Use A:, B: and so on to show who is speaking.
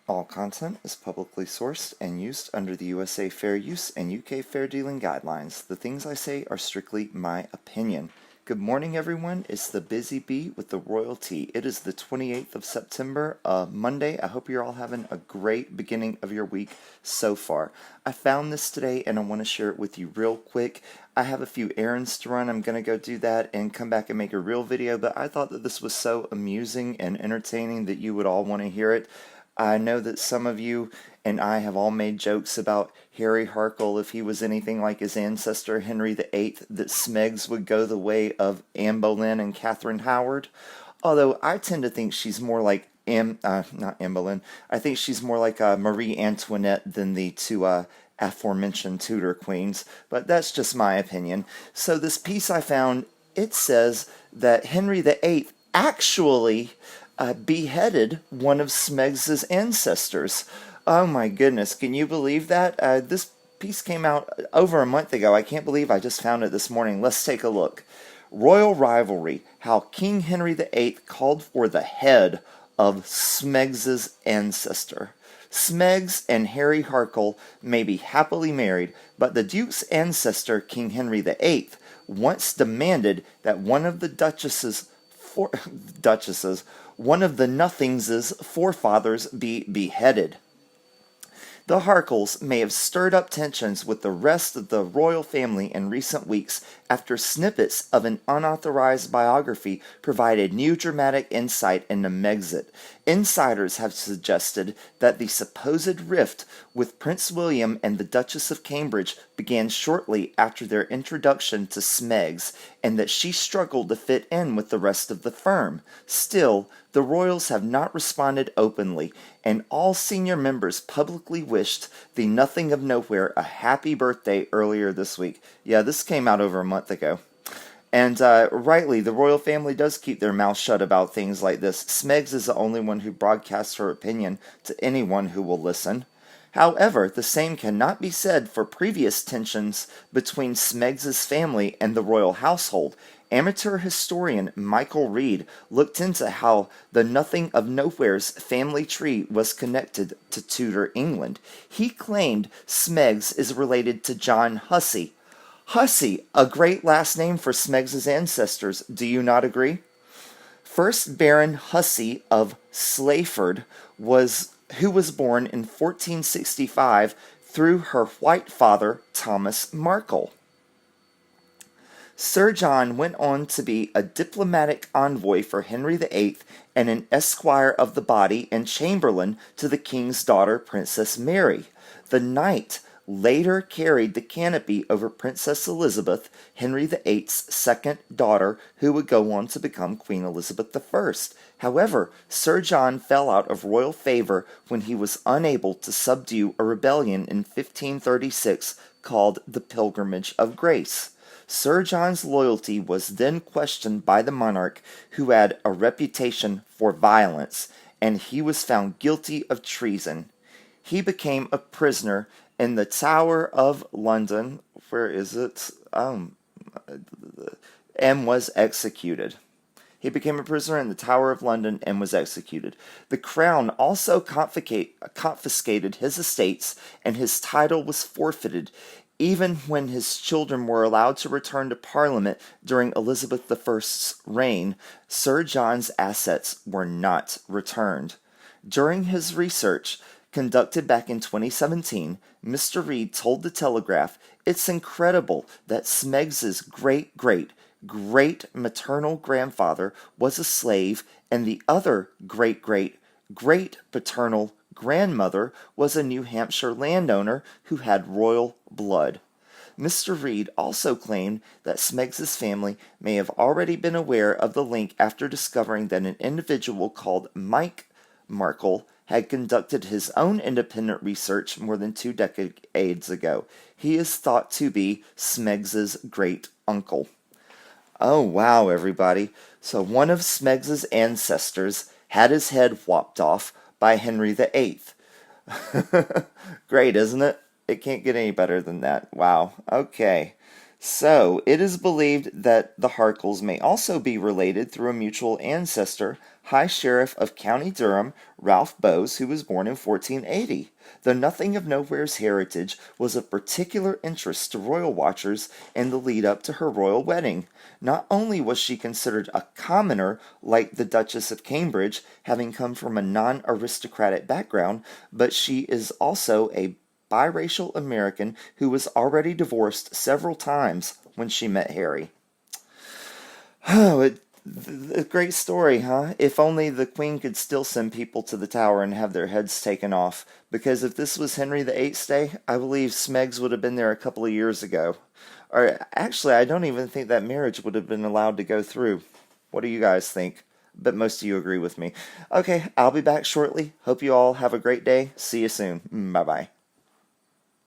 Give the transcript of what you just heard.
A: All content is publicly sourced and used under the USA Fair Use and UK Fair Dealing Guidelines. The things I say are strictly my opinion. Good morning, everyone. It's the Bizzy Bee with the Royal Tea. It is the 28th of September, Monday. I hope you're all having a great beginning of your week so far. I found this today and I want to share it with you real quick. I have a few errands to run. I'm going to go do that and come back and make a real video, but I thought that this was so amusing and entertaining that you would all want to hear it. I know that some of you and I have all made jokes about Harry Harkle, if he was anything like his ancestor Henry VIII, that Smeggs would go the way of Anne Boleyn and Catherine Howard. Although I tend to think she's more like not Anne Boleyn. I think she's more like Marie Antoinette than the two aforementioned Tudor queens. But that's just my opinion. So this piece I found, it says that Henry VIII actually beheaded one of Smeggs' ancestors. Oh my goodness, can you believe that? This piece came out over a month ago. I can't believe I just found it this morning. Let's take a look. Royal rivalry, how King Henry VIII called for the head of Smeggs' ancestor. Smeggs and Harry Harkle may be happily married, but the Duke's ancestor, King Henry VIII, once demanded that one of the one of the Nothings' forefathers be beheaded. The Harkles may have stirred up tensions with the rest of the royal family in recent weeks after snippets of an unauthorized biography provided new dramatic insight into megxit. Insiders have suggested that the supposed rift with Prince William and the Duchess of Cambridge began shortly after their introduction to Smeggs, and that she struggled to fit in with the rest of the firm. Still, the royals have not responded openly, and all senior members publicly wished the Nothing of Nowhere a happy birthday earlier this week. Yeah, this came out over a month ago. And rightly, the royal family does keep their mouth shut about things like this. Smeggs is the only one who broadcasts her opinion to anyone who will listen. However, the same cannot be said for previous tensions between Smeggs' family and the royal household. Amateur historian Michael Reed looked into how the Nothing of Nowhere's family tree was connected to Tudor England. He claimed Smeggs is related to John Hussey. Hussey, a great last name for Smeggs' ancestors, do you not agree? First Baron Hussey of Slayford who was born in 1465 through her white father, Thomas Myrtle. Sir John went on to be a diplomatic envoy for Henry VIII and an esquire of the body and chamberlain to the king's daughter, Princess Mary. The knight later carried the canopy over Princess Elizabeth, Henry VIII's second daughter, who would go on to become Queen Elizabeth I. However, Sir John fell out of royal favor when he was unable to subdue a rebellion in 1536 called the Pilgrimage of Grace. Sir John's loyalty was then questioned by the monarch, who had a reputation for violence, and he was found guilty of treason. He became a prisoner in the Tower of London, and was executed. He became a prisoner in the Tower of London and was executed. The crown also confiscated his estates, and his title was forfeited, even when his children were allowed to return to Parliament during Elizabeth I's reign. Sir John's assets were not returned. During his research, conducted back in 2017, Mr. Reed told The Telegraph, "It's incredible that Smeggs' great maternal grandfather was a slave, and the other great paternal grandmother was a New Hampshire landowner who had royal blood." Mr. Reed also claimed that Smeggs' family may have already been aware of the link after discovering that an individual called Mike Markle had conducted his own independent research more than 2 decades ago. He is thought to be Smeggs' great uncle. Oh wow, everybody. So one of Smeggs' ancestors had his head whopped off by Henry VIII. Great, isn't it? It can't get any better than that. Wow. Okay. So, it is believed that the Harkles may also be related through a mutual ancestor, High Sheriff of County Durham, Ralph Bowes, who was born in 1480. Though nothing of Nowhere's heritage was of particular interest to royal watchers in the lead up to her royal wedding. Not only was she considered a commoner like the Duchess of Cambridge, having come from a non aristocratic background, but she is also a biracial American who was already divorced several times when she met Harry. Oh, a great story, huh? If only the Queen could still send people to the Tower and have their heads taken off. Because if this was Henry VIII's day, I believe Smeggs would have been there a couple of years ago. Or actually, I don't even think that marriage would have been allowed to go through. What do you guys think? But most of you agree with me. Okay, I'll be back shortly. Hope you all have a great day. See you soon. Bye-bye.